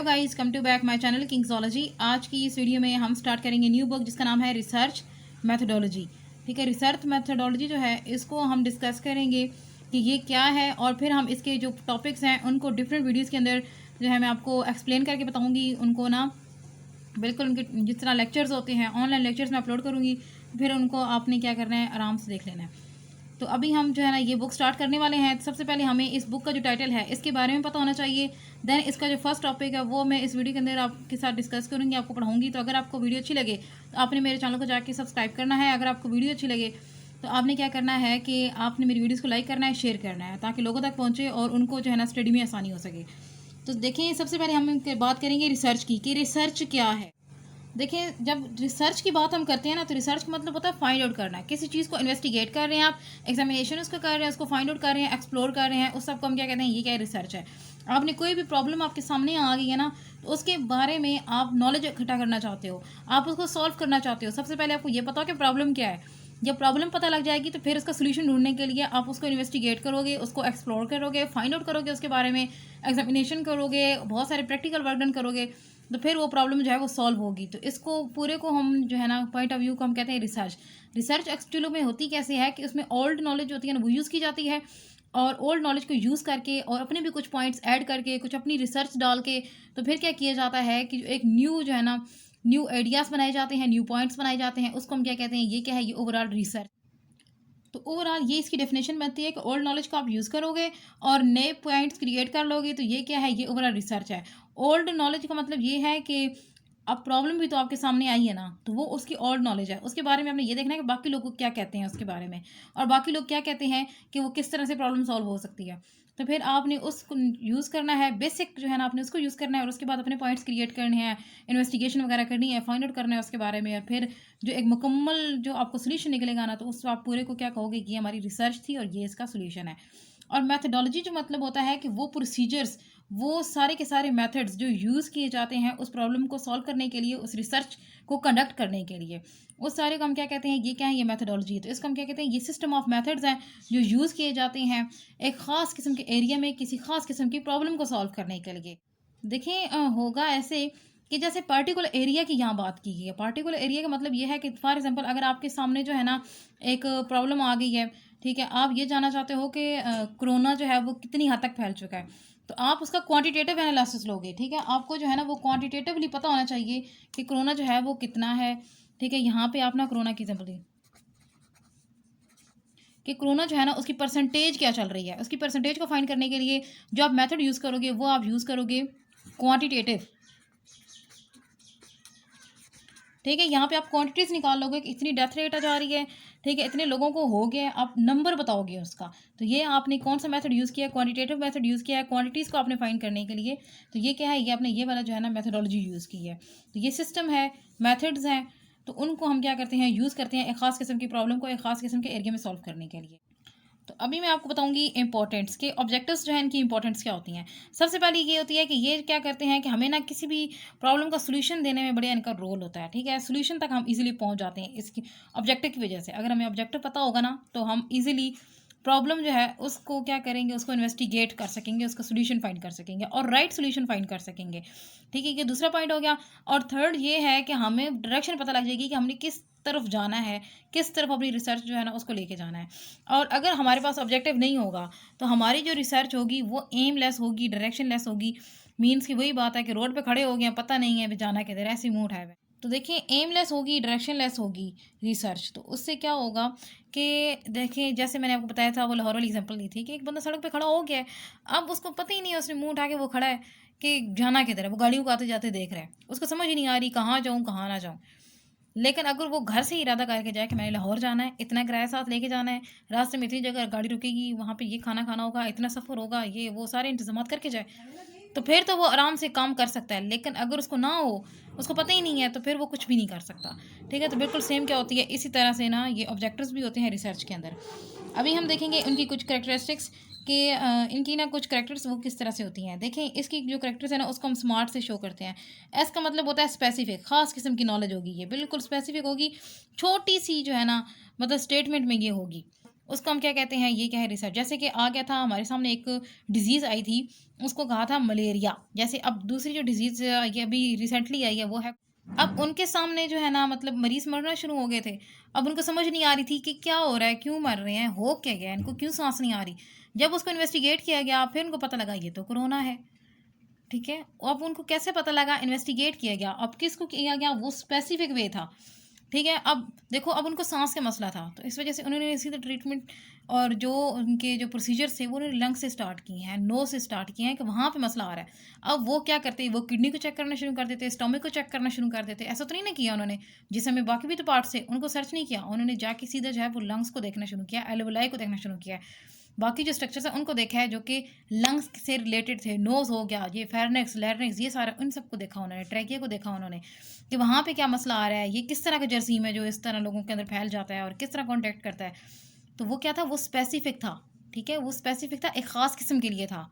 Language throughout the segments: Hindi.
Guys, come to back my channel Kingsology. आज की इस वीडियो में हम स्टार्ट करेंगे न्यू बुक जिसका नाम है रिसर्च मेथोडोलॉजी। ठीक है, रिसर्च मेथोडोलॉजी जो है इसको हम डिस्कस करेंगे कि ये क्या है, और फिर हम इसके जो टॉपिक्स हैं उनको डिफरेंट वीडियोस के अंदर जो है मैं आपको एक्सप्लेन करके बताऊंगी। उनको ना बिल्कुल उनके जिस तरह लेक्चर्स होते हैं ऑनलाइन लेक्चर्स में अपलोड करूँगी, फिर उनको आपने क्या करना है, आराम से देख लेना है। तो अभी हम जो है ना ये बुक स्टार्ट करने वाले हैं। तो सबसे पहले हमें इस बुक का जो टाइटल है इसके बारे में पता होना चाहिए। देन इसका जो फर्स्ट टॉपिक है वो मैं इस वीडियो के अंदर आपके साथ डिस्कस करूंगी, आपको पढ़ाऊंगी। तो अगर आपको वीडियो अच्छी लगे तो आपने मेरे चैनल को जाके सब्सक्राइब करना है। अगर आपको वीडियो अच्छी लगे तो आपने क्या करना है कि आपने मेरी वीडियोज़ को लाइक करना है, शेयर करना है, ताकि लोगों तक पहुँचे और उनको जो है ना स्टडी में आसानी हो सके। तो देखें, सबसे पहले हम बात करेंगे रिसर्च की कि रिसर्च क्या है। देखिए, जब रिसर्च की बात हम करते हैं ना, तो रिसर्च का मतलब होता है फाइंड आउट करना। किसी चीज़ को इन्वेस्टिगेट कर रहे हैं आप, एग्जामिनेशन उसका कर रहे हैं, उसको फाइंड आउट कर रहे हैं, एक्सप्लोर कर रहे हैं, उस सब को हम क्या कहते हैं, ये क्या रिसर्च है। आपने कोई भी प्रॉब्लम आपके सामने आ गई है ना, तो उसके बारे में आप नॉलेज इकट्ठा करना चाहते हो, आप उसको सॉल्व करना चाहते हो। सबसे पहले आपको ये पता हो कि प्रॉब्लम क्या है। जब प्रॉब्लम पता लग जाएगी तो फिर उसका सोल्यूशन ढूंढने के लिए आप उसको इन्वेस्टिगेट करोगे, उसको एक्सप्लोर करोगे, फाइंड आउट करोगे, उसके बारे में एग्जामिनेशन करोगे, बहुत सारे प्रैक्टिकल वर्क डन करोगे, तो फिर वो प्रॉब्लम जो है वो सॉल्व होगी। तो इसको पूरे को हम जो है ना पॉइंट ऑफ व्यू को हम कहते हैं रिसर्च। रिसर्च एक्चुअली में होती कैसे है कि उसमें ओल्ड नॉलेज होती है ना वो यूज़ की जाती है, और ओल्ड नॉलेज को यूज़ करके और अपने भी कुछ पॉइंट्स ऐड करके, कुछ अपनी रिसर्च डाल के, तो फिर क्या किया जाता है कि एक न्यू जो है ना न्यू आइडियाज़ बनाए जाते हैं, न्यू पॉइंट्स बनाए जाते हैं। उसको हम क्या कहते हैं, ये क्या है, ये ओवरऑल रिसर्च। तो ओवरऑल ये इसकी डेफिनेशन बनती है कि ओल्ड नॉलेज को आप यूज़ करोगे और नए पॉइंट्स क्रिएट कर लोगे, तो ये क्या है, ये ओवरऑल रिसर्च है। ओल्ड नॉलेज का मतलब ये है कि अब प्रॉब्लम भी तो आपके सामने आई है ना, तो वो उसकी ओल्ड नॉलेज है। उसके बारे में आपने ये देखना है कि बाकी लोग क्या कहते हैं उसके बारे में, और बाकी लोग क्या कहते हैं कि वो किस तरह से प्रॉब्लम सॉल्व हो सकती है। तो फिर आपने उसको यूज़ करना है, बेसिक जो है ना आपने उसको यूज़ करना है, और उसके बाद अपने पॉइंट्स क्रिएट करने हैं, इन्वेस्टिगेशन वगैरह करनी है, फाइंड आउट करना है उसके बारे में, और फिर जो एक मुकम्मल जो आपको सोल्यूशन निकलेगा ना, तो उस आप पूरे को क्या कहोगे कि ये हमारी रिसर्च थी और ये इसका सोल्यूशन है। और मैथडोलॉजी जो मतलब होता है कि वो प्रोसीजर्स, वो सारे के सारे मेथड्स जो यूज़ किए जाते हैं उस प्रॉब्लम को सॉल्व करने के लिए, उस रिसर्च को कंडक्ट करने के लिए, उस सारे को हम क्या कहते हैं, ये क्या है, ये मैथडोलॉजी है। तो इसको हम क्या कहते हैं, ये सिस्टम ऑफ मेथड्स हैं जो यूज़ किए जाते हैं एक ख़ास किस्म के एरिया में किसी ख़ास किस्म की प्रॉब्लम को सॉल्व करने के लिए। देखिए, होगा ऐसे कि जैसे पर्टिकुलर एरिया की यहाँ बात की गई है। पर्टिकुलर एरिया का मतलब ये है कि फॉर एग्जांपल अगर आपके सामने जो है ना एक प्रॉब्लम आ गई है, ठीक है, आप ये जानना चाहते हो कि कोरोना जो है वो कितनी हद तक फैल चुका है, तो आप उसका क्वांटिटेटिव एनालिसिस लोगे। ठीक है, आपको जो है ना वो क्वांटिटेटिवली पता होना चाहिए कि कोरोना जो है वो कितना है। ठीक है, यहाँ पे आप ना कोरोना की एग्जाम्पल दी कि कोरोना जो है ना उसकी परसेंटेज क्या चल रही है, उसकी परसेंटेज को फाइंड करने के लिए जो आप मेथड यूज़ करोगे वो आप यूज़ करोगे क्वांटिटेटिव। ठीक है, यहाँ पे आप क्वांटिटीज निकाल लोगे कि इतनी डेथ रेट आ जा रही है, ठीक है, इतने लोगों को हो गया, आप नंबर बताओगे उसका। तो ये आपने कौन सा मेथड यूज़ किया, क्वांटिटेटिव मेथड यूज़ किया है क्वांटिटीज़ को आपने फाइंड करने के लिए। तो ये क्या है, ये आपने ये वाला जो है ना मेथडोलॉजी यूज़ की है। तो ये सिस्टम है, मेथड्स हैं, तो उनको हम क्या करते हैं, यूज़ करते हैं एक ख़ास किस्म की प्रॉब्लम को एक ख़ास किस्म के एरिया में सॉल्व करने के लिए। तो अभी मैं आपको बताऊंगी इंपॉर्टेंट्स के ऑब्जेक्टिव्स जो है इनकी इंपॉर्टेंट्स क्या होती हैं। सबसे पहले ये होती है कि ये क्या करते हैं कि हमें ना किसी भी प्रॉब्लम का सोल्यूशन देने में बड़े इनका रोल होता है। ठीक है, सोल्यूशन तक हम इजीली पहुंच जाते हैं इसकी ऑब्जेक्टिव की वजह से। अगर हमें ऑब्जेक्टिव पता होगा ना तो हम इजीली प्रॉब्लम जो है उसको क्या करेंगे, उसको इन्वेस्टिगेट कर सकेंगे, उसका सोल्यूशन फाइंड कर सकेंगे और राइट सोल्यूशन फाइंड कर सकेंगे। ठीक है, ये दूसरा पॉइंट हो गया। और थर्ड ये है कि हमें डायरेक्शन पता लग जाएगी कि हमने किस तरफ जाना है, किस तरफ अपनी रिसर्च जो है ना उसको लेके जाना है। और अगर हमारे पास ऑब्जेक्टिव नहीं होगा तो हमारी जो रिसर्च होगी वो एमलेस होगी, डायरेक्शनलेस होगी। मीन्स की वही बात है कि रोड पे खड़े हो गए हैं, पता नहीं है अभी जाना किधर, ऐसी मुंह उठाए हुए। तो देखिए, एमलेस होगी, डायरेक्शनलेस होगी रिसर्च, तो उससे क्या होगा कि देखिए, जैसे मैंने आपको बताया था वो लाहौर वाली एग्जांपल दी थी कि एक बंदा सड़क पे खड़ा हो गया है, अब उसको पता ही नहीं है, उसने मुंह उठा के वो खड़ा है कि जाना किधर है, वो गाड़ियों को आते जाते देख रहा है, उसको समझ ही नहीं आ रही कहाँ जाऊँ कहाँ ना जाऊँ। लेकिन अगर वो घर से ही इरादा करके जाए कि मैंने लाहौर जाना है, इतना किराया साथ लेके जाना है, रास्ते में इतनी जगह गाड़ी रुकेगी, वहाँ पे ये खाना खाना होगा, इतना सफ़र होगा, ये वो सारे इंतजाम करके जाए, तो फिर तो वो आराम से काम कर सकता है। लेकिन अगर उसको ना हो, उसको पता ही नहीं है, तो फिर वो कुछ भी नहीं कर सकता। ठीक है, तो बिल्कुल सेम क्या होती है, इसी तरह से ना ये ऑब्जेक्टिव्स भी होते हैं रिसर्च के अंदर। अभी हम देखेंगे उनकी कुछ करेक्टरिस्टिक्स कि इनकी ना कुछ करेक्टर्स वो किस तरह से होती हैं। देखें, इसकी जो करेक्टर्स है ना उसको हम स्मार्ट से शो करते हैं। एस का मतलब होता है स्पेसिफिक, खास किस्म की नॉलेज होगी, ये बिल्कुल स्पेसिफिक होगी, छोटी सी जो है ना मतलब स्टेटमेंट में ये होगी। उसको हम क्या कहते हैं, ये क्या है, रिसर्च। जैसे कि आ गया था हमारे सामने एक डिजीज़ आई थी, उसको कहा था मलेरिया। जैसे अब दूसरी जो डिजीज़ ये अभी रिसेंटली आई है वो है, अब उनके सामने जो है ना मतलब मरीज़ मरना शुरू हो गए थे। अब उनको समझ नहीं आ रही थी कि क्या हो रहा है, क्यों मर रहे हैं, हो क्या गया है, इनको क्यों साँस नहीं आ रही। जब उसको इन्वेस्टिगेट किया गया फिर उनको पता लगा ये तो कोरोना है। ठीक है? अब उनको कैसे पता लगा, इन्वेस्टिगेट किया गया। अब किसको किया गया, वो स्पेसिफिक वे था। ठीक है? अब देखो, अब उनको साँस का मसला था, तो इस वज़ह से उन्होंने सीधे ट्रीटमेंट और जो उनके जो प्रोसीजर्स थे वो उन्होंने लंग से स्टार्ट किए हैं, नोज़ से स्टार्ट किए हैं कि वहाँ पे मसला आ रहा है। अब वो क्या करते, वो किडनी को चेक करना शुरू कर देते, स्टमक को चेक करना शुरू कर देते। ऐसा तो नहीं ना किया उन्होंने, जिस समय बाकी भी तो पार्ट्स थे, उनको सर्च नहीं किया। उन्होंने जाके सीधा जो है वो लंग्स को देखना शुरू किया, एल्वेओलाई को देखना शुरू किया। बाकी जो स्ट्रक्चर्स हैं उनको देखा है जो कि लंग्स से रिलेटेड थे, नोज़ हो गया, ये फेरिंक्स, लैरिंक्स, ये सारा उन सबको देखा उन्होंने, ट्रैकिया को देखा उन्होंने कि वहाँ पे क्या मसला आ रहा है, ये किस तरह का जरासीम है जो इस तरह लोगों के अंदर फैल जाता है और किस तरह कॉन्टैक्ट करता है। तो वो क्या था, वो स्पेसिफिक था, ठीक है? वो स्पेसिफिक था, एक ख़ास किस्म के लिए था।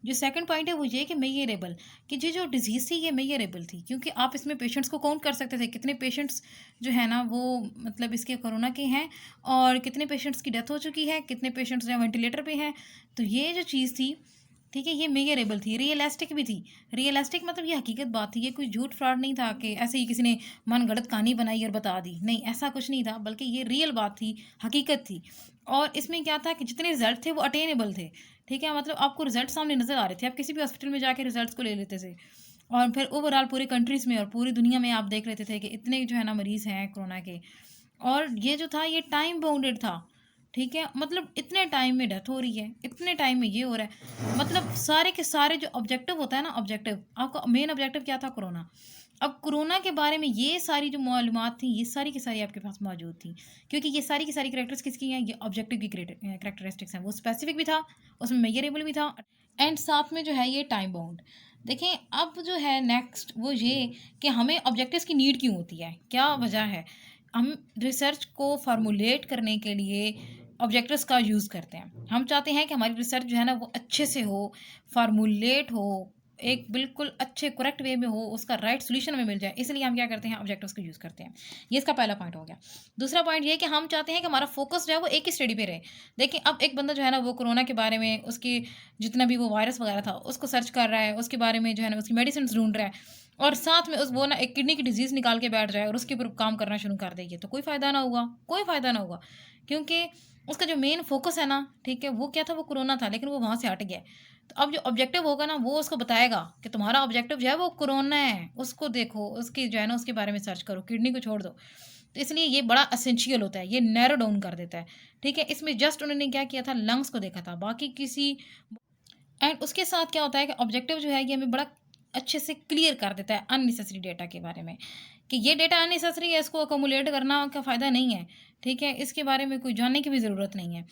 जो सेकंड पॉइंट है वो ये कि मेजरेबल, कि ये जो डिज़ीज़ थी ये मेजरेबल थी, क्योंकि आप इसमें पेशेंट्स को काउंट कर सकते थे, कितने पेशेंट्स जो है ना वो मतलब इसके कोरोना के हैं और कितने पेशेंट्स की डेथ हो चुकी है, कितने पेशेंट्स जो है वेंटिलेटर पे हैं। तो ये जो चीज़ थी, ठीक है, ये मेजरेबल थी, रियलिस्टिक भी थी। रियलिस्टिक मतलब ये हकीकत बात थी, ये कोई झूठ फ्रॉड नहीं था कि ऐसे ही किसी ने मनगढ़ंत कहानी बनाई और बता दी। नहीं, ऐसा कुछ नहीं था, बल्कि ये रियल बात थी, हकीकत थी। और इसमें क्या था कि जितने रिज़ल्ट थे वो अटेनेबल थे, ठीक है? मतलब आपको रिज़ल्ट सामने नज़र आ रहे थे, आप किसी भी हॉस्पिटल में जाके रिज़ल्ट्स को ले लेते थे। और फिर ओवरऑल पूरे कंट्रीज़ में और पूरी दुनिया में आप देख लेते थे कि इतने जो है ना मरीज़ हैं कोरोना के। और ये जो था ये टाइम बाउंडेड था, ठीक है? मतलब इतने टाइम में डेथ हो रही है, इतने टाइम में ये हो रहा है। मतलब सारे के सारे जो ऑब्जेक्टिव होता है ना, ऑब्जेक्टिव, आपका मेन ऑब्जेक्टिव क्या था, कोरोना। अब कोरोना के बारे में ये सारी जो मालूमात थी, ये सारी की सारी आपके पास मौजूद थी। क्योंकि ये सारी की सारी कैरेक्टर्स किसकी हैं, ये ऑब्जेक्टिव की कैरेक्टरिस्टिक्स हैं। वो स्पेसिफिक भी था, उसमें मेजरेबल भी था एंड साथ में जो है ये टाइम बाउंड। देखें, अब जो है नेक्स्ट वो ये कि हमें ऑब्जेक्टिव्स की नीड क्यों होती है, क्या वजह है? हम रिसर्च को फार्मूलेट करने के लिए ऑब्जेक्टिव्स का यूज़ करते हैं। हम चाहते हैं कि हमारी रिसर्च जो है ना वो अच्छे से हो, फार्मूलेट हो, एक बिल्कुल अच्छे करेक्ट वे में हो, उसका राइट सॉल्यूशन हमें मिल जाए, इसलिए हम क्या करते हैं, ऑब्जेक्टिव्स का यूज़ करते हैं। ये इसका पहला पॉइंट हो गया। दूसरा पॉइंट ये है कि हम चाहते हैं कि हमारा फोकस जो है वो एक ही स्टडी पे रहे। देखिए, अब एक बंदा जो है ना वो कोरोना के बारे में, उसकी जितना भी वो वायरस वगैरह था उसको सर्च कर रहा है, उसके बारे में जो है ना उसकी मेडिसिन ढूंढ रहा है और साथ में उस वो ना एक किडनी की डिजीज़ निकाल के बैठ जाए और उसके ऊपर काम करना शुरू कर देगी, तो कोई फ़ायदा ना होगा, कोई फ़ायदा ना होगा। क्योंकि उसका जो मेन फ़ोकस है ना, ठीक है, वो क्या था, वो कोरोना था, लेकिन वो वहाँ से हट गया है। तो अब जो ऑब्जेक्टिव होगा ना, वो उसको बताएगा कि तुम्हारा ऑब्जेक्टिव जो है वो कोरोना है, उसको देखो, उसकी जो है ना उसके बारे में सर्च करो, किडनी को छोड़ दो। तो इसलिए ये बड़ा एसेंशियल होता है, ये नैरो डाउन कर देता है, ठीक है? इसमें जस्ट उन्होंने क्या किया था, लंग्स को देखा था, बाकी किसी एंड उसके साथ क्या होता है कि ऑब्जेक्टिव जो है ये हमें बड़ा अच्छे से क्लियर कर देता है अननेसेसरी डेटा के बारे में, कि ये डेटा अननेसेसरी है, इसको अकोमुलेट करना का फ़ायदा नहीं है, ठीक है? इसके बारे में कोई जानने की भी ज़रूरत नहीं है।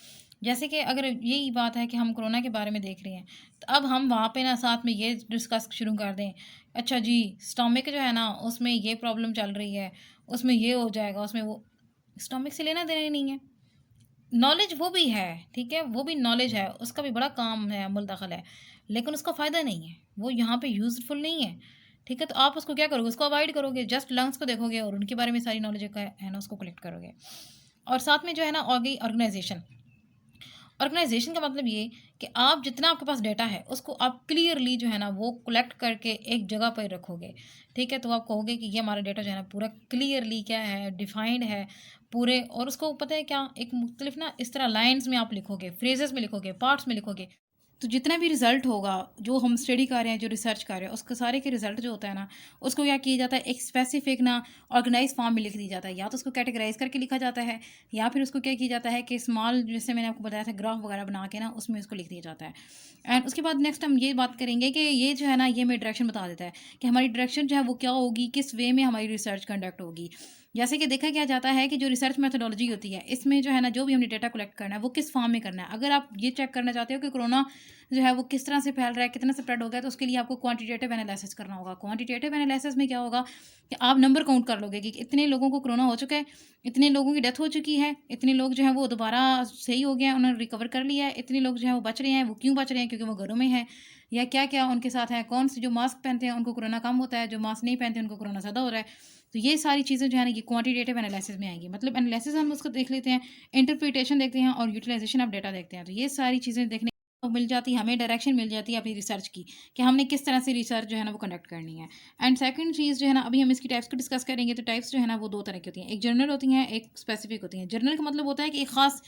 जैसे कि अगर यही बात है कि हम कोरोना के बारे में देख रहे हैं, तो अब हम वहाँ पे ना साथ में ये डिस्कस शुरू कर दें, अच्छा जी, स्टमक जो है ना उसमें ये प्रॉब्लम चल रही है, उसमें ये हो जाएगा, उसमें वो, स्टमक से लेना देना ही नहीं है। नॉलेज वो भी है, ठीक है? वो भी नॉलेज है, उसका भी बड़ा काम है, अमल दखल है, लेकिन उसका फ़ायदा नहीं है, वो यहाँ पे यूज़फुल नहीं है, ठीक है? तो आप उसको क्या करोगे? उसको अवॉइड करोगे, जस्ट लंग्स को देखोगे और उनके बारे में सारी नॉलेज का है ना उसको कलेक्ट करोगे। और साथ में जो है ना और गई ऑर्गेनाइज़ेशन। ऑर्गेनाइज़ेशन का मतलब ये कि आप जितना आपके पास डेटा है, उसको आप क्लियरली जो है ना वो कलेक्ट करके एक जगह पर रखोगे, ठीक है? तो आप कहोगे कि ये हमारा डेटा जो है ना पूरा क्लियरली क्या है, डिफाइंड है पूरे, और उसको पता है क्या, एक मुख्तलिफ ना इस तरह लाइन्स में आप लिखोगे, फ्रेजेस में लिखोगे, पार्ट्स में लिखोगे। तो जितना भी रिज़ल्ट होगा, जो हम स्टडी कर रहे हैं, जो रिसर्च कर रहे हैं, उसके सारे के रिज़ल्ट जो होता है ना, उसको क्या किया जाता है, एक स्पेसिफिक ना ऑर्गेनाइज फॉर्म में लिख दिया जाता है। या तो उसको कैटेगराइज करके लिखा जाता है, या फिर उसको क्या किया जाता है कि स्मॉल, जैसे मैंने आपको बताया था, ग्राफ वगैरह बना के ना उसमें उसको लिख दिया जाता है। एंड उसके बाद नेक्स्ट हम ये बात करेंगे कि ये जो है ना ये हमें डायरेक्शन बता देता है कि हमारी डायरेक्शन जो है वो क्या होगी, किस वे में हमारी रिसर्च कंडक्ट होगी। जैसे कि देखा क्या जाता है कि जो रिसर्च मेथोडोलॉजी होती है, इसमें जो है ना जो भी हमने डेटा कलेक्ट करना है वो किस फॉर्म में करना है। अगर आप ये चेक करना चाहते हो कि कोरोना जो है वो किस तरह से फैल रहा है, कितना स्प्रेड हो गया, तो उसके लिए आपको क्वांटिटेटिव एनालिसिस करना होगा। क्वांटिटेटिव एनालिसिस में क्या होगा कि आप नंबर काउंट कर लोगे कि इतने लोगों को कोरोना हो चुका है, इतने लोगों की डेथ हो चुकी है, इतने लोग जो हैं वो दोबारा सही हो गए हैं, उन्होंने रिकवर कर लिया है, इतने लोग जो हैं वो बच रहे हैं। वो क्यों बच रहे हैं? क्योंकि वो घरों में हैं, या क्या क्या उनके साथ है, कौन से जो मास्क पहनते हैं उनको कोरोना कम होता है, जो मास्क नहीं पहनते उनको कोरोना ज़्यादा हो रहा है। तो ये सारी चीज़ें जो है ना ये क्वांटिटेटिव एनालिसिस में आएंगी। मतलब एनालिसिस हम उसको देख लेते हैं, इंटरप्रिटेशन देखते हैं और यूटिलाइजेशन ऑफ डेटा देखते हैं। तो ये सारी चीज़ें देखने को मिल जाती है, हमें डायरेक्शन मिल जाती है अपनी रिसर्च की कि हमने किस तरह से रिसर्च जो है ना वो कंडक्ट करनी है। एंड सेकंड चीज़ जो है ना, अभी हम इसकी टाइप्स को डिस्कस करेंगे। तो टाइप्स जो है ना वो दो तरह की होती हैं, एक जर्नल होती हैं, एक स्पेसिफिक होती हैं। जर्नल का मतलब होता है कि एक खास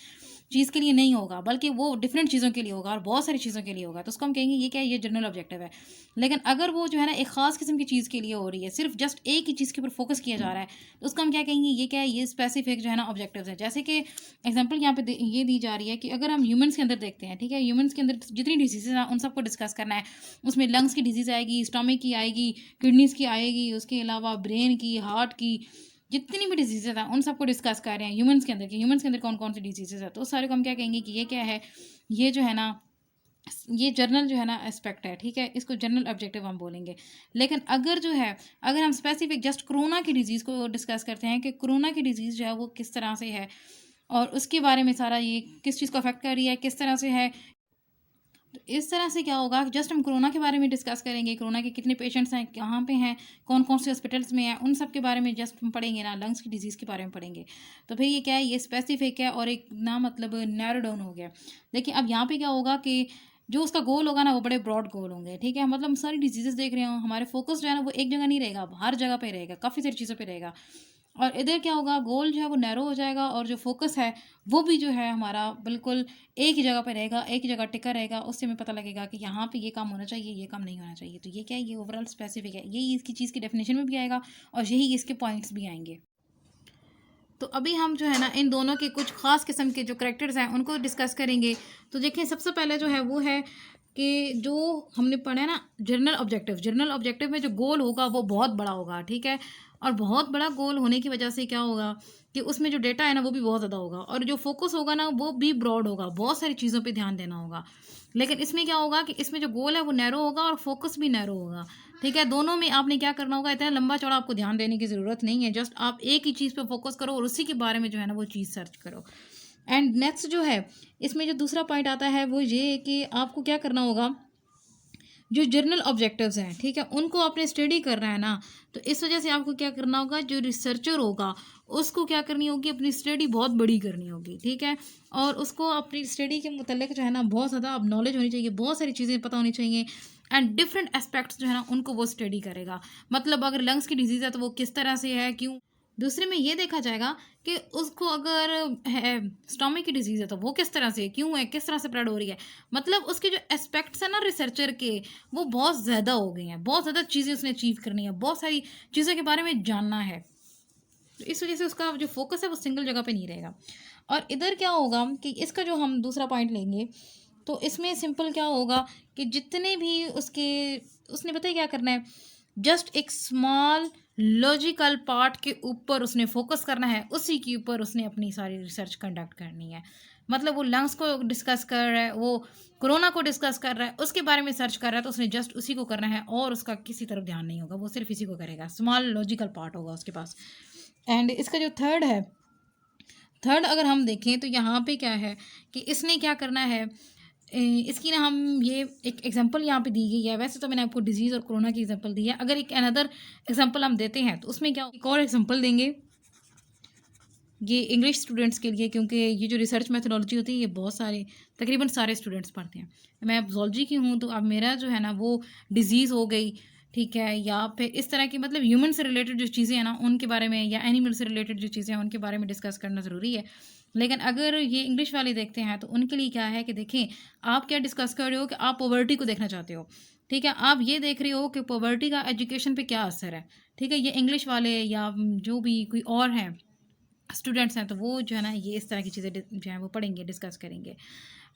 चीज़ के लिए नहीं होगा, बल्कि वो डिफरेंट चीज़ों के लिए होगा और बहुत सारी चीज़ों के लिए होगा, तो उसको हम कहेंगे ये क्या है, ये जर्नल ऑब्जेक्टिव है। लेकिन अगर वो जो है ना एक खास किस्म की चीज़ के लिए हो रही है, सिर्फ जस्ट एक ही चीज़ के ऊपर फोकस किया जा रहा है, तो उसको हम क्या कहेंगे, ये क्या है, ये स्पेसिफिक जो है ना ऑब्जेक्टिव्स है। जैसे कि एग्जांपल यहाँ पे ये दी जा रही है कि अगर हम ह्यूमंस के अंदर देखते हैं, ठीक है, ह्यूमंस के अंदर जितनी डिजीजेज हैं उन सबको डिस्कस करना है। उसमें लंग्स की डिजीज़ आएगी, स्टमक की आएगी, किडनीज़ की आएगी, उसके अलावा ब्रेन की, हार्ट की, जितनी भी डिजीज़ेज़ हैं उन सबको डिस्कस कर रहे हैं ह्यूमंस के अंदर कि ह्यूमंस के अंदर कौन-कौन सी डिजीज़ेज़ हैं। तो उस सारे को हम क्या कहेंगे कि ये क्या है, ये जो है ना ये जर्नल जो है ना एस्पेक्ट है, ठीक है? इसको जनरल ऑब्जेक्टिव हम बोलेंगे। लेकिन अगर जो है, अगर हम स्पेसिफिक जस्ट कोरोना की डिज़ीज़ को डिस्कस करते हैं कि कोरोना की डिज़ीज़ जो है वो किस तरह से है और उसके बारे में सारा ये किस चीज़ को अफ़ेक्ट कर रही है, किस तरह से है। तो इस तरह से क्या होगा, जस्ट हम कोरोना के बारे में डिस्कस करेंगे, कोरोना के कितने पेशेंट्स हैं, कहाँ पे हैं, कौन-कौन से हॉस्पिटल्स में हैं, उन सब के बारे में जस्ट हम पढ़ेंगे ना, लंग्स की डिज़ीज़ के बारे में पढ़ेंगे। तो फिर ये क्या है, ये स्पेसिफिक है और एक ना मतलब नैरो डाउन हो गया। देखिए अब यहाँ पे क्या होगा कि जो उसका गोल होगा ना वो बड़े ब्रॉड गोल होंगे, ठीक है? मतलब हम सारी डिजीज़ेज़ देख रहे हों, हमारे फ़ोकस जो है ना वो एक जगह नहीं रहेगा, अब हर जगह पे रहेगा, काफ़ी सारी चीज़ों पे रहेगा। और इधर क्या होगा, गोल जो है वो नैरो हो जाएगा और जो फ़ोकस है वो भी जो है हमारा बिल्कुल एक ही जगह पे रहेगा, एक ही जगह टिका रहेगा। उससे हमें पता लगेगा कि यहाँ पे ये काम होना चाहिए, ये काम नहीं होना चाहिए। तो ये क्या है, ये ओवरऑल स्पेसिफिक है। यही इसकी चीज़ की डेफिनेशन में भी आएगा और यही इसके पॉइंट्स भी आएँगे। तो अभी हम जो है ना इन दोनों के कुछ ख़ास किस्म के जो करैक्टर्स हैं उनको डिस्कस करेंगे। तो देखिए सबसे पहले जो है वो है कि जो हमने पढ़ा है ना, जर्नल ऑब्जेक्टिव में जो गोल होगा वो बहुत बड़ा होगा, ठीक है? और बहुत बड़ा गोल होने की वजह से क्या होगा कि उसमें जो डेटा है ना वो भी बहुत ज़्यादा होगा और जो फोकस होगा ना वो भी ब्रॉड होगा, बहुत सारी चीज़ों पे ध्यान देना होगा। लेकिन इसमें क्या होगा कि इसमें जो गोल है वो नैरो होगा और फोकस भी नैरो होगा, ठीक है? दोनों में आपने क्या करना होगा, इतना लंबा चौड़ा आपको ध्यान देने की ज़रूरत नहीं है, जस्ट आप एक ही चीज़ पे फोकस करो और उसी के बारे में जो है ना वो चीज़ सर्च करो। एंड नेक्स्ट जो है, इसमें जो दूसरा पॉइंट आता है वो ये है कि आपको क्या करना होगा, जो जर्नल ऑब्जेक्टिव्स हैं, ठीक है, उनको आपने स्टडी करना है ना, तो इस वजह से आपको क्या करना होगा, जो रिसर्चर होगा उसको क्या करनी होगी, अपनी स्टडी बहुत बड़ी करनी होगी, ठीक है? और उसको अपनी स्टडी के मुतल्लिक जो है ना बहुत ज़्यादा अब नॉलेज होनी चाहिए, बहुत सारी चीज़ें पता होनी चाहिए एंड डिफरेंट एस्पेक्ट्स जो है ना उनको वो स्टडी करेगा। मतलब अगर लंग्स की डिजीज़ है तो वो किस तरह से है, क्यों। दूसरे में ये देखा जाएगा कि उसको अगर है स्टोमक की डिजीज़ है तो वो किस तरह से, क्यों है, किस तरह से स्प्रेड हो रही है। मतलब उसके जो एस्पेक्ट्स हैं ना रिसर्चर के, वो बहुत ज़्यादा हो गए हैं, बहुत ज़्यादा चीज़ें उसने अचीव करनी है, बहुत सारी चीज़ों के बारे में जानना है। तो इस वजह से उसका जो फोकस है वो सिंगल जगह पे नहीं रहेगा। और इधर क्या होगा कि इसका जो हम दूसरा पॉइंट लेंगे, तो इसमें सिंपल क्या होगा कि जितने भी उसके, उसने पता है क्या करना है, जस्ट एक स्मॉल लॉजिकल पार्ट के ऊपर उसने फोकस करना है, उसी के ऊपर उसने अपनी सारी रिसर्च कंडक्ट करनी है। मतलब वो लंग्स को डिस्कस कर रहा है, वो कोरोना को डिस्कस कर रहा है, उसके बारे में सर्च कर रहा है, तो उसने जस्ट उसी को करना है और उसका किसी तरफ ध्यान नहीं होगा, वो सिर्फ इसी को करेगा, स्मॉल लॉजिकल पार्ट होगा उसके पास। एंड इसका जो थर्ड अगर हम देखें तो यहाँ पे क्या है कि इसने क्या करना है, इसकी ना हम ये एक एग्जांपल यहाँ पे दी गई है। वैसे तो मैंने आपको डिजीज़ और कोरोना की एग्जांपल दी है, अगर एक अनदर एग्जांपल हम देते हैं तो उसमें क्या, एक और एग्जांपल देंगे ये इंग्लिश स्टूडेंट्स के लिए, क्योंकि ये जो रिसर्च मेथोडोलॉजी होती है ये बहुत सारे, तकरीबन सारे स्टूडेंट्स पढ़ते हैं। मैं अब जोलॉजी की हूँ तो अब मेरा जो है ना वो डिजीज़ हो गई, ठीक है, या फिर इस तरह की मतलब ह्यूमन से रिलेटेड जो चीज़ें हैं ना उनके बारे में, या एनिमल से रिलेटेड जो चीज़ें हैं उनके बारे में डिस्कस करना ज़रूरी है। लेकिन अगर ये इंग्लिश वाले देखते हैं तो उनके लिए क्या है कि देखें, आप क्या डिस्कस कर रहे हो कि आप पॉवर्टी को देखना चाहते हो, ठीक है, आप ये देख रहे हो कि पॉवर्टी का एजुकेशन पे क्या असर है, ठीक है। ये इंग्लिश वाले या जो भी कोई और हैं स्टूडेंट्स हैं तो वो जो है ना ये इस तरह की चीज़ें जो है वो पढ़ेंगे, डिस्कस करेंगे।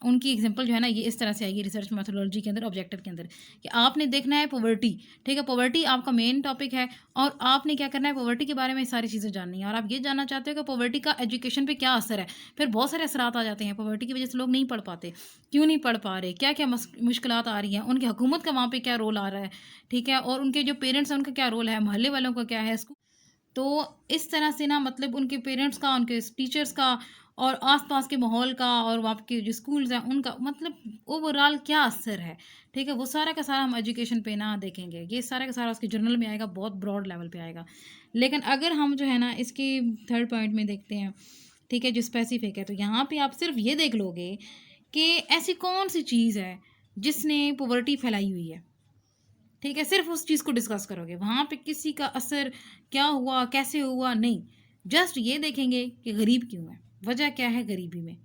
उनकी एग्जांपल जो है ना ये इस तरह से आएगी रिसर्च मेथोडोलॉजी के अंदर, ऑब्जेक्टिव के अंदर, कि आपने देखना है पॉवर्टी, ठीक है, पॉवर्टी आपका मेन टॉपिक है और आपने क्या करना है, पॉवर्टी के बारे में सारी चीज़ें जाननी है और आप ये जानना चाहते हो कि पॉवर्टी का एजुकेशन पे क्या असर है। फिर बहुत सारे असरात आ जाते हैं, पॉवर्टी की वजह से लोग नहीं पढ़ पाते, क्यों नहीं पढ़ पा रहे, क्या क्या मुश्किलात आ रही हैं, उनकी हुकूमत का वहाँ पे क्या रोल आ रहा है, ठीक है, और उनके जो पेरेंट्स हैं उनका क्या रोल है, मोहल्ले वालों का क्या है। तो इस तरह से ना मतलब उनके पेरेंट्स का, उनके टीचर्स का और आसपास के माहौल का और वहाँ के जो स्कूल्स हैं उनका, मतलब ओवरऑल क्या असर है, ठीक है, वो सारा का सारा हम एजुकेशन पे ना देखेंगे। ये सारा का सारा उसके जर्नल में आएगा, बहुत ब्रॉड लेवल पे आएगा। लेकिन अगर हम जो है ना इसके थर्ड पॉइंट में देखते हैं, ठीक है, जो स्पेसिफिक है, तो यहाँ पे आप सिर्फ ये देख लोगे कि ऐसी कौन सी चीज़ है जिसने पॉवर्टी फैलाई हुई है, ठीक है, सिर्फ उस चीज़ को डिस्कस करोगे। वहाँ पे किसी का असर क्या हुआ, कैसे हुआ, नहीं, जस्ट ये देखेंगे कि गरीब क्यों है, वजह क्या है गरीबी में,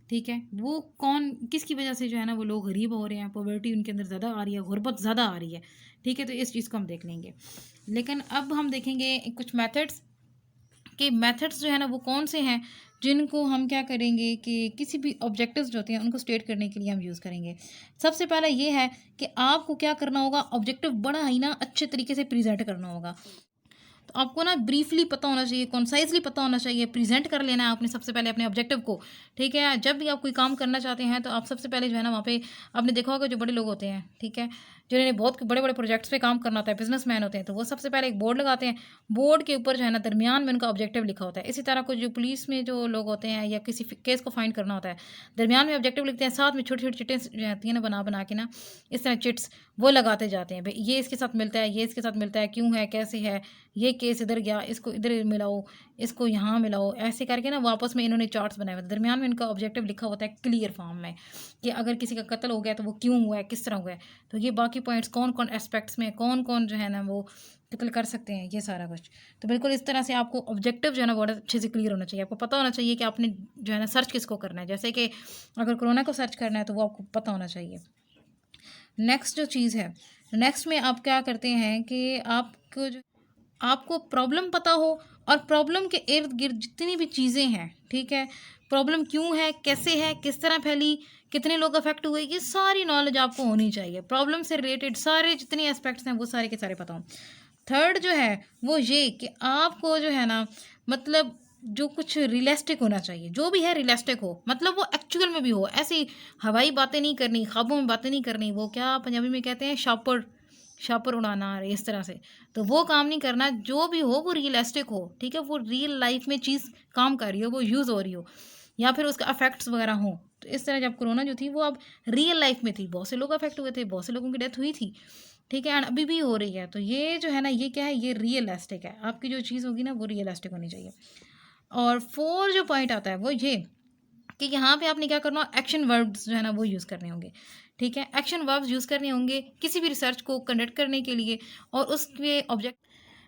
ठीक है, वो कौन किसकी वजह से जो है ना वो लोग गरीब हो रहे हैं, पॉवर्टी उनके अंदर ज़्यादा आ रही है, गुर्बत ज़्यादा आ रही है, ठीक है, तो इस चीज़ को हम देख लेंगे। लेकिन अब हम देखेंगे कुछ मेथड्स, कि मेथड्स जो है ना वो कौन से हैं जिनको हम क्या करेंगे कि किसी भी ऑब्जेक्टिव्स जो होते हैं उनको स्टेट करने के लिए हम यूज़ करेंगे। सबसे पहला ये है कि आपको क्या करना होगा, ऑब्जेक्टिव बड़ा ही ना अच्छे तरीके से प्रेजेंट करना होगा। तो आपको ना ब्रीफली पता होना चाहिए, कॉन्साइजली पता होना चाहिए, प्रेजेंट कर लेना है आपने सबसे पहले अपने ऑब्जेक्टिव को, ठीक है। जब भी आप कोई काम करना चाहते हैं तो आप सबसे पहले जो है ना वहाँ पे आपने देखा होगा जो बड़े लोग होते हैं, ठीक है, जिन्होंने बहुत बड़े बड़े प्रोजेक्ट्स पे काम करना होता है, बिजनेसमैन होते हैं, तो वो सबसे पहले एक बोर्ड लगाते हैं, बोर्ड के ऊपर जो है ना दरमियान में उनका ऑब्जेक्टिव लिखा होता है। इसी तरह को जो पुलिस में जो लोग होते हैं या किसी केस को फाइंड करना होता है, दरमियान में ऑब्जेक्टिव लिखते हैं, साथ में छोटी छोटी चिटें जो रहती हैं ना बना बना के ना, इस तरह चिट्स वो लगाते जाते हैं, भाई ये इसके साथ मिलता है, ये इसके साथ मिलता है, क्यों है, कैसे है, ये केस इधर गया, इसको इधर मिलाओ, इसको यहाँ मिलाओ, ऐसे करके ना वापस में इन्होंने चार्ट्स बनाए हुए, दरमियान में इनका ऑब्जेक्टिव लिखा होता है क्लियर फॉर्म में कि अगर किसी का कत्ल हो गया तो वो क्यों हुआ है, किस तरह हुआ है, तो ये बाकी पॉइंट्स कौन कौन एस्पेक्ट्स में कौन कौन जो है ना वो कत्ल कर सकते हैं, ये सारा कुछ। तो बिल्कुल इस तरह से आपको ऑब्जेक्टिव जो है ना बहुत अच्छे से क्लियर होना चाहिए, आपको पता होना चाहिए कि आपने जो है ना सर्च किसको करना है, जैसे कि अगर कोरोना को सर्च करना है तो वो आपको पता होना चाहिए। नेक्स्ट जो चीज़ है, नेक्स्ट में आप क्या करते हैं कि आपको प्रॉब्लम पता हो और प्रॉब्लम के इर्द गिर्द जितनी भी चीज़ें हैं, ठीक है, प्रॉब्लम क्यों है, कैसे है, किस तरह फैली, कितने लोग अफेक्ट हुए, ये सारी नॉलेज आपको होनी चाहिए। प्रॉब्लम से रिलेटेड सारे जितने एस्पेक्ट्स हैं वो सारे के सारे पता हों। थर्ड जो है वो ये कि आपको जो है ना मतलब जो कुछ रियलिस्टिक होना चाहिए, जो भी है रियलिस्टिक हो, मतलब वो एक्चुअल में भी हो, ऐसी हवाई बातें नहीं करनी, ख्वाबों में बातें नहीं करनी, वो क्या पंजाबी में कहते हैं शापर शापर उड़ाना, इस तरह से, तो वो काम नहीं करना। जो भी हो वो रियलिस्टिक हो, ठीक है, वो रियल लाइफ में चीज़ काम कर रही हो, वो यूज़ हो रही हो, या फिर उसका अफेक्ट्स वगैरह हो। तो इस तरह जब कोरोना जो थी वो अब रियल लाइफ में थी, बहुत से लोग अफेक्ट हुए थे, बहुत से लोगों की डेथ हुई थी, ठीक है, एंड अभी भी हो रही है। तो ये जो है ना ये क्या है, ये रियलिस्टिक है, आपकी जो चीज़ होगी ना वो रियलिस्टिक होनी चाहिए। और फोर जो पॉइंट आता है वो ये कि यहाँ पे आपने क्या करना, एक्शन वर्ब्स जो है ना वो यूज़ करने होंगे, ठीक है, एक्शन वर्ब्स यूज़ करने होंगे किसी भी रिसर्च को कंडक्ट करने के लिए। और उसके ऑब्जेक्ट,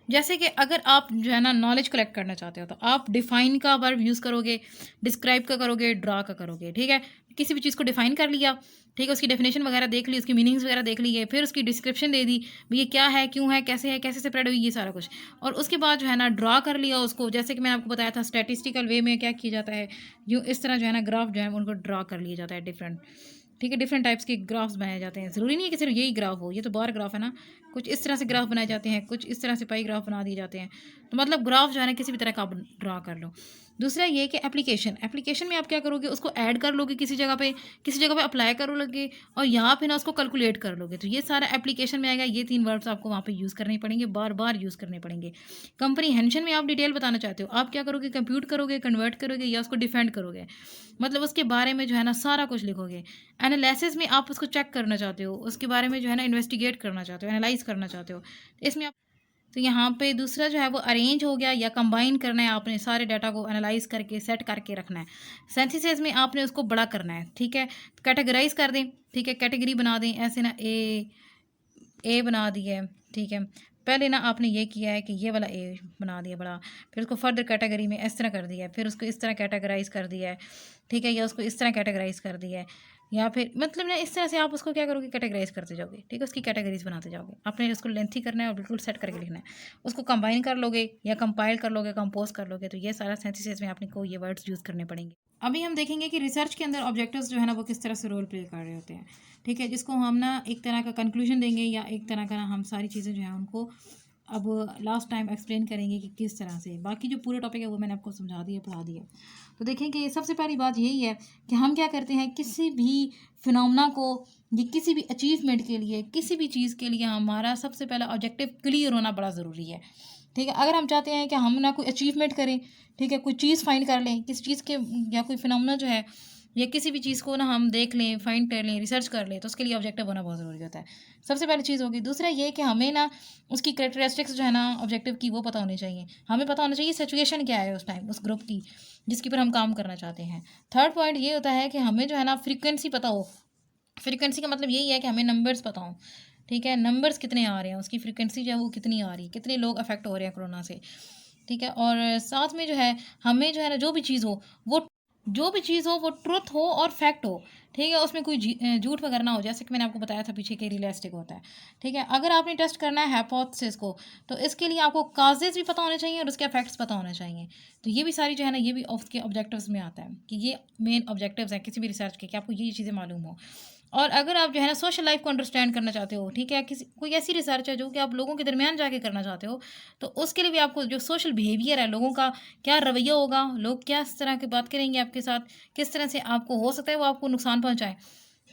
जैसे कि अगर आप जो है ना नॉलेज कलेक्ट करना चाहते हो तो आप डिफाइन का वर्ब यूज़ करोगे, डिस्क्राइब का करोगे, ड्रा का करोगे, ठीक है, किसी भी चीज़ को डिफाइन कर लिया, ठीक है, उसकी डेफिनेशन वगैरह देख ली, उसकी मीनिंग्स वगैरह देख लिए, फिर उसकी डिस्क्रिप्शन दे दी, भाई ये क्या है, कैसे स्प्रेड हुई, ये सारा कुछ। और उसके बाद जो है ना ड्रा कर लिया उसको, जैसे कि मैंने आपको बताया था स्टैटिस्टिकल वे में क्या किया जाता है, यूँ इस तरह जो है ना ग्राफ जो है उनको ड्रा कर लिया जाता है डिफरेंट, ठीक है, डिफरेंट टाइप्स के ग्राफ्स बनाए जाते हैं, ज़रूरी नहीं है कि सिर्फ यही ग्राफ हो, ये तो बार ग्राफ है ना, कुछ इस तरह से ग्राफ बनाए जाते हैं, कुछ इस तरह से पाई ग्राफ बना दिए जाते हैं। तो मतलब ग्राफ जो है ना किसी भी तरह का आप ड्रा कर लो। दूसरा ये कि एप्लीकेशन में आप क्या करोगे, उसको ऐड कर लोगे किसी जगह पे अप्लाई करो लगे, और यहाँ पे ना उसको कैलकुलेट कर लोगे, तो ये सारा एप्लीकेशन में आएगा। ये 3 वर्ड्स आपको वहाँ पे यूज़ करने पड़ेंगे, बार बार यूज़ करने पड़ेंगे। कंप्रीहेंशन में आप डिटेल बताना चाहते हो, आप क्या करोगे, कंप्यूट करोगे, कन्वर्ट करोगे, या उसको डिफेंड करोगे, मतलब उसके बारे में जो है ना सारा कुछ लिखोगे। एनालिसिस में आप उसको चेक करना चाहते हो, उसके बारे में जो है ना इन्वेस्टिगेट करना चाहते हो, एनालाइज करना चाहते हो, इसमें आप, तो यहाँ पे दूसरा जो है वो अरेंज हो गया, या कंबाइन करना है, आपने सारे डाटा को एनालाइज करके सेट करके रखना है। सिंथेसिस में आपने उसको बड़ा करना है, ठीक है, कैटेगराइज कर दें, ठीक है, कैटेगरी बना दें, ऐसे ना ए बना दी है, ठीक है, पहले ना आपने ये किया है कि ये वाला ए बना दिया बड़ा, फिर उसको फर्दर कैटेगरी में इस तरह कर दिया है, फिर उसको इस तरह कैटेगराइज कर दिया है, ठीक है, या उसको इस तरह कैटेगराइज कर दिया है, या फिर मतलब ना इस तरह से आप उसको क्या करोगे, कैटेगराइज करते जाओगे, ठीक है, उसकी कैटेगरीज बनाते जाओगे। आपने उसको लेंथी करना है और बिल्कुल सेट करके लिखना है, उसको कंबाइन कर लोगे या कंपाइल कर लोगे, कंपोज कर लोगे, तो ये सारा सिंथेसिस में आपने को ये वर्ड्स यूज़ करने पड़ेंगे। अभी हम देखेंगे कि रिसर्च के अंदर ऑब्जेक्टिव्स जो है ना वो किस तरह से रोल प्ले कर रहे होते हैं, ठीक है, जिसको हम ना एक तरह का कंक्लूजन देंगे, या एक तरह का ना हम सारी चीज़ें जो है उनको अब लास्ट टाइम एक्सप्लेन करेंगे कि किस तरह से। बाकी जो पूरा टॉपिक है वो मैंने आपको समझा दिया, पढ़ा दिया। तो देखें कि सबसे पहली बात यही है कि हम क्या करते हैं, किसी भी फिनोमेना को या किसी भी अचीवमेंट के लिए, किसी भी चीज़ के लिए हमारा सबसे पहला ऑब्जेक्टिव क्लियर होना बड़ा ज़रूरी है। ठीक है, अगर हम चाहते हैं कि हम ना कोई अचीवमेंट करें, ठीक है, कोई चीज़ फाइंड कर लें, किसी चीज़ के या कोई फिनोमेना जो है या किसी भी चीज़ को ना हम देख लें, फाइंड कर लें, रिसर्च कर लें, तो उसके लिए ऑब्जेक्टिव होना बहुत ज़रूरी होता है। सबसे पहली चीज़ होगी। दूसरा ये कि हमें ना उसकी कैरेक्टरिस्टिक्स जो है ना ऑब्जेक्टिव की, वो पता होनी चाहिए। हमें पता होना चाहिए सिचुएशन क्या है उस टाइम उस ग्रुप की जिसके ऊपर हम काम करना चाहते हैं। थर्ड पॉइंट ये होता है कि हमें जो है ना फ्रीक्वेंसी पता हो। फ्रीक्वेंसी का मतलब यही है कि हमें नंबर्स पता हो। ठीक है, नंबर्स कितने आ रहे हैं, उसकी फ्रीक्वेंसी जो है वो कितनी आ रही है, कितने लोग अफेक्ट हो रहे हैं कोरोना से। ठीक है, और साथ में जो है हमें जो है ना जो भी चीज़ हो वो ट्रुथ हो और फैक्ट हो। ठीक है, उसमें कोई झूठ वगैरह ना हो, जैसे कि मैंने आपको बताया था पीछे कि रियलिस्टिक होता है। ठीक है, अगर आपने टेस्ट करना है हाइपोथेसिस को, तो इसके लिए आपको काजेज भी पता होने चाहिए और उसके फैक्ट्स पता होने चाहिए। तो ये भी सारी जो है ना, ये भी उसके ऑब्जेक्टिव्स में आता है कि ये मेन ऑब्जेक्टिव्स हैं किसी भी रिसर्च के, कि आपको ये चीज़ें मालूम हो। और अगर आप जो है ना सोशल लाइफ को अंडरस्टैंड करना चाहते हो, ठीक है, किसी कोई ऐसी रिसर्च है जो कि आप लोगों के दरमियान जाके करना चाहते हो, तो उसके लिए भी आपको जो सोशल बिहेवियर है, लोगों का क्या रवैया होगा, लोग क्या इस तरह की बात करेंगे आपके साथ, किस तरह से आपको हो सकता है वो आपको नुकसान पहुंचाए,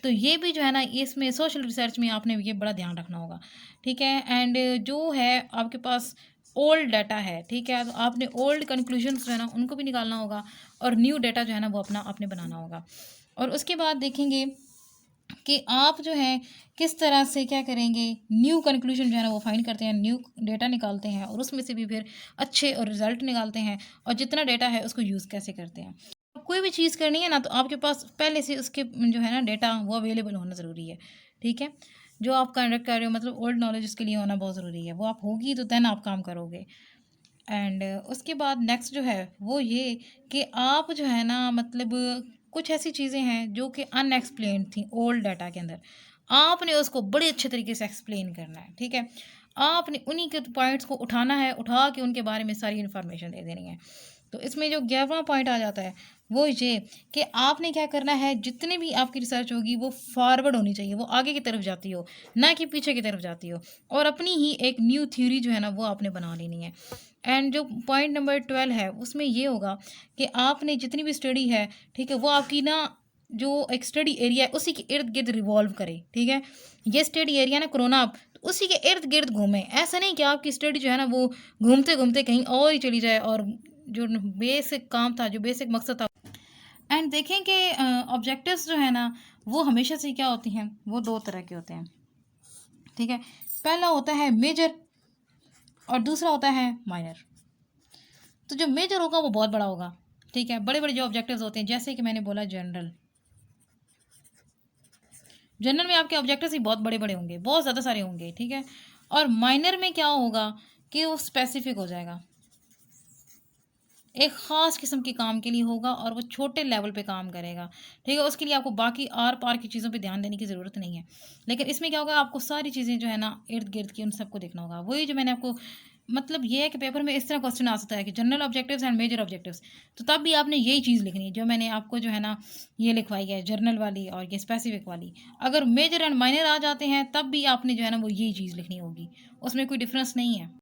तो ये भी जो है ना इसमें सोशल रिसर्च में आपने ये बड़ा ध्यान रखना होगा। ठीक है, एंड जो है आपके पास ओल्ड डाटा है, ठीक है, तो आपने ओल्ड कंक्लूजन्स जो है ना उनको भी निकालना होगा और न्यू डाटा जो है ना वो अपना आपने बनाना होगा। और उसके बाद देखेंगे कि आप जो है किस तरह से क्या करेंगे, न्यू कंक्लूजन जो है ना वो फाइंड करते हैं, न्यू डेटा निकालते हैं और उसमें से भी फिर अच्छे और रिजल्ट निकालते हैं, और जितना डेटा है उसको यूज़ कैसे करते हैं। कोई भी चीज़ करनी है ना, तो आपके पास पहले से उसके जो है ना डेटा वो अवेलेबल होना ज़रूरी है। ठीक है, जो आप कंडक्ट कर रहे हो, मतलब ओल्ड नॉलेज उसके लिए होना बहुत ज़रूरी है, वो आप होगी तो देन आप काम करोगे। एंड उसके बाद नेक्स्ट जो है वो ये कि आप जो है ना मतलब कुछ ऐसी चीज़ें हैं जो कि अनएक्सप्लेन्ड थी ओल्ड डाटा के अंदर, आपने उसको बड़े अच्छे तरीके से एक्सप्लेन करना है। ठीक है, आपने उन्हीं के पॉइंट्स को उठाना है, उठा के उनके बारे में सारी इन्फॉर्मेशन दे देनी है। तो इसमें जो 11वां पॉइंट आ जाता है वो ये कि आपने क्या करना है, जितनी भी आपकी रिसर्च होगी वो फॉरवर्ड होनी चाहिए, वो आगे की तरफ जाती हो, ना कि पीछे की तरफ जाती हो, और अपनी ही एक न्यू थ्योरी जो है ना वो आपने बना लेनी है। एंड जो पॉइंट नंबर 12 है उसमें ये होगा कि आपने जितनी भी स्टडी है, ठीक है, वो आपकी ना जो एक स्टडी एरिया है उसी के इर्द गिर्द रिवॉल्व करे। ठीक है, ये स्टडी एरिया ना कोरोना, तो उसी के इर्द गिर्द घूमे, ऐसा नहीं कि आपकी स्टडी जो है ना वो घूमते घूमते कहीं और ही चली जाए और जो बेसिक काम था, जो बेसिक मकसद था। एंड देखें कि ऑब्जेक्टिव्स जो है ना वो हमेशा से क्या होती हैं, वो दो तरह के होते हैं। ठीक है, पहला होता है मेजर और दूसरा होता है माइनर। तो जो मेजर होगा वो बहुत बड़ा होगा। ठीक है, बड़े बड़े जो ऑब्जेक्टिव्स होते हैं, जैसे कि मैंने बोला जनरल, जनरल में आपके ऑब्जेक्टिव्स ही बहुत बड़े बड़े होंगे, बहुत ज़्यादा सारे होंगे। ठीक है, और माइनर में क्या होगा कि वो स्पेसिफिक हो जाएगा, एक ख़ास किस्म के काम के लिए होगा और वो छोटे लेवल पे काम करेगा। ठीक है, उसके लिए आपको बाकी आर पार की चीज़ों पे ध्यान देने की ज़रूरत नहीं है। लेकिन इसमें क्या होगा, आपको सारी चीज़ें जो है ना इर्द गिर्द की उन सबको देखना होगा। वही जो मैंने आपको मतलब ये है कि पेपर में इस तरह क्वेश्चन आ सकता है कि general objectives and major objectives, तो तब भी आपने यही चीज़ लिखनी है जो मैंने आपको जो है ना ये लिखवाई है, जर्नल वाली और ये स्पेसिफिक वाली। अगर मेजर एंड माइनर आ जाते हैं तब भी आपने जो है ना वो यही चीज़ लिखनी होगी, उसमें कोई डिफरेंस नहीं है।